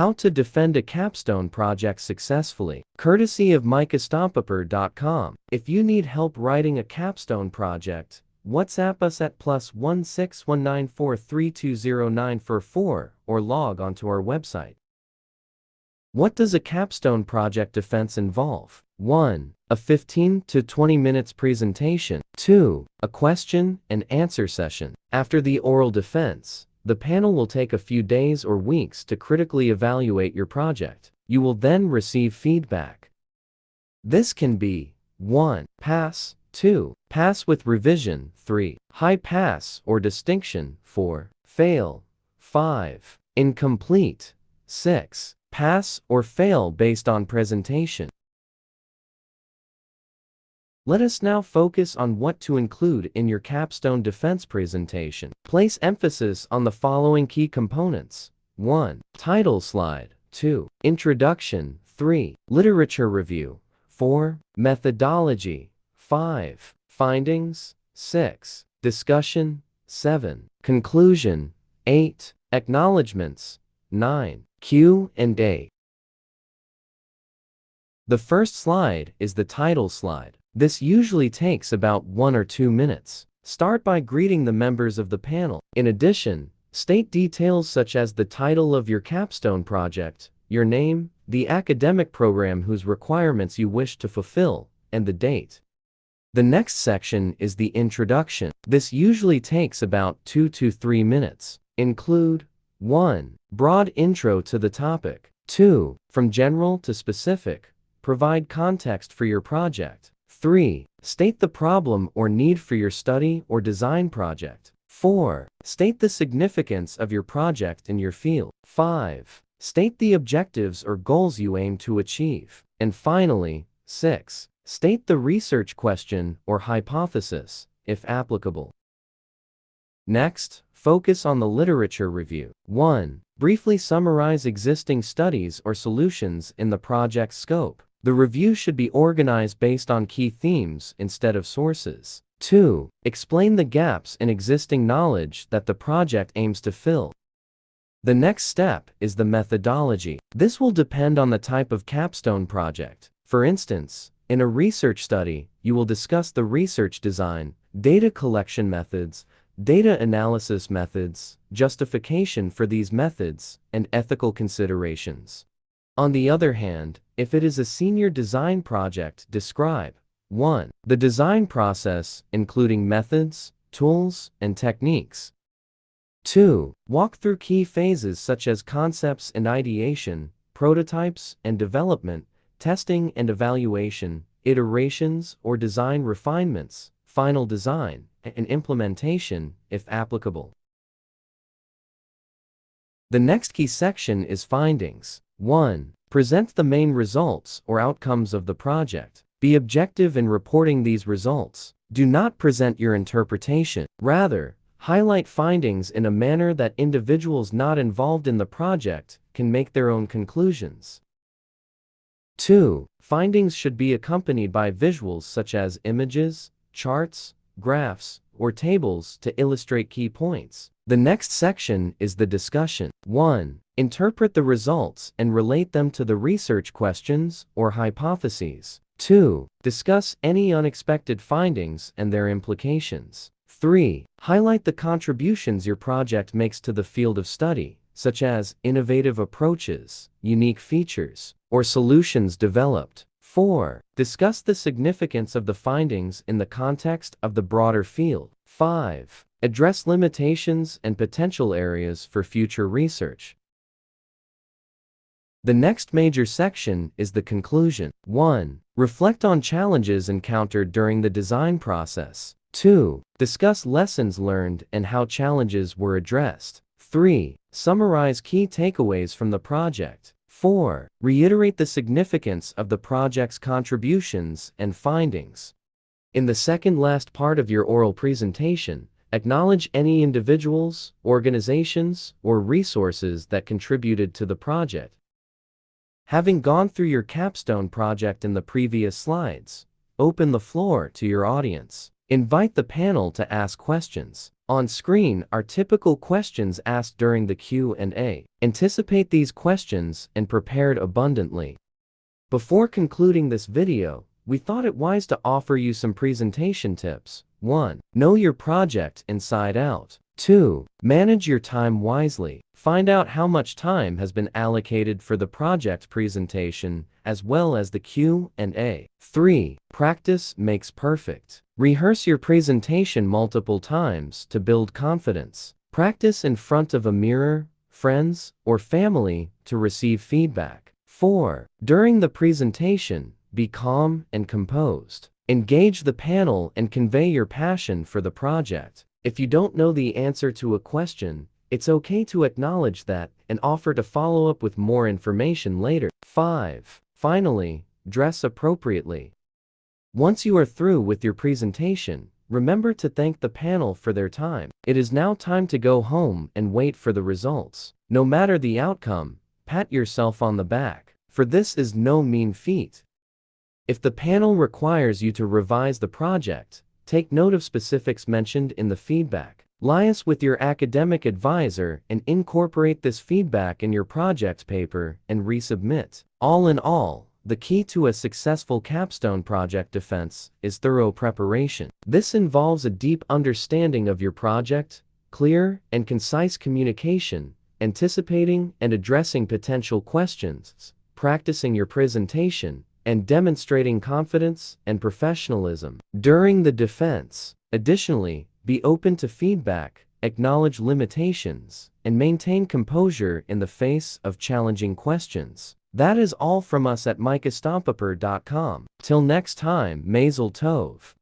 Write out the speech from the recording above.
How to defend a capstone project successfully. Courtesy of micahstompiper.com. If you need help writing a capstone project, WhatsApp us at +1 61943209444 or log onto our website. What does a capstone project defense involve? 1. A 15 to 20 minutes presentation. 2. A question and answer session. After the oral defense, the panel will take a few days or weeks to critically evaluate your project. You will then receive feedback. This can be 1. Pass. 2. Pass with revision. 3. High pass or distinction. 4. Fail. 5. Incomplete. 6. Pass or fail based on presentation. Let us now focus on what to include in your capstone defense presentation. Place emphasis on the following key components. 1. Title slide. 2. Introduction. 3. Literature review. 4. Methodology. 5. Findings. 6. Discussion. 7. Conclusion. 8. Acknowledgements. 9. Q&A. The first slide is the title slide. This usually takes about 1 or 2 minutes. Start by greeting the members of the panel. In addition, state details such as the title of your capstone project, your name, the academic program whose requirements you wish to fulfill, and the date. The next section is the introduction. This usually takes about 2 to 3 minutes. Include 1. Broad intro to the topic. 2. From general to specific. Provide context for your project. 3. State the problem or need for your study or design project. 4. State the significance of your project in your field. 5. State the objectives or goals you aim to achieve. And finally, 6. State the research question or hypothesis, if applicable. Next, focus on the literature review. 1. Briefly summarize existing studies or solutions in the project's scope. The review should be organized based on key themes instead of sources. 2. Explain the gaps in existing knowledge that the project aims to fill. The next step is the methodology. This will depend on the type of capstone project. For instance, in a research study, you will discuss the research design, data collection methods, data analysis methods, justification for these methods, and ethical considerations. On the other hand, if it is a senior design project, describe 1. The design process, including methods, tools, and techniques. 2. Walk through key phases such as concepts and ideation, prototypes and development, testing and evaluation, iterations or design refinements, final design, and implementation, if applicable. The next key section is findings. 1. Present the main results or outcomes of the project. Be objective in reporting these results. Do not present your interpretation. Rather, highlight findings in a manner that individuals not involved in the project can make their own conclusions. 2. Findings should be accompanied by visuals such as images, charts, graphs, or tables to illustrate key points. The next section is the discussion. 1. Interpret the results and relate them to the research questions or hypotheses. 2. Discuss any unexpected findings and their implications. 3. Highlight the contributions your project makes to the field of study, such as innovative approaches, unique features, or solutions developed. 4. Discuss the significance of the findings in the context of the broader field. 5. Address limitations and potential areas for future research. The next major section is the conclusion. 1. Reflect on challenges encountered during the design process. 2. Discuss lessons learned and how challenges were addressed. 3. Summarize key takeaways from the project. 4. Reiterate the significance of the project's contributions and findings. In the second last part of your oral presentation, acknowledge any individuals, organizations, or resources that contributed to the project. Having gone through your capstone project in the previous slides, open the floor to your audience. Invite the panel to ask questions. On screen are typical questions asked during the Q&A. Anticipate these questions and prepared abundantly. Before concluding this video, we thought it wise to offer you some presentation tips. 1. Know your project inside out. 2. Manage your time wisely. Find out how much time has been allocated for the project presentation, as well as the Q&A. 3. Practice makes perfect. Rehearse your presentation multiple times to build confidence. Practice in front of a mirror, friends, or family to receive feedback. 4. During the presentation, be calm and composed. Engage the panel and convey your passion for the project. If you don't know the answer to a question, it's okay to acknowledge that and offer to follow up with more information later. 5. Finally, dress appropriately. Once you are through with your presentation, remember to thank the panel for their time. It is now time to go home and wait for the results. No matter the outcome, pat yourself on the back, for this is no mean feat. If the panel requires you to revise the project, take note of specifics mentioned in the feedback. Liaise with your academic advisor and incorporate this feedback in your project paper and resubmit. All in all, the key to a successful capstone project defense is thorough preparation. This involves a deep understanding of your project, clear and concise communication, anticipating and addressing potential questions, practicing your presentation, and demonstrating confidence and professionalism during the defense. Additionally, be open to feedback, acknowledge limitations, and maintain composure in the face of challenging questions. That is all from us at mikeestampaper.com. Till next time, Mazel Tov.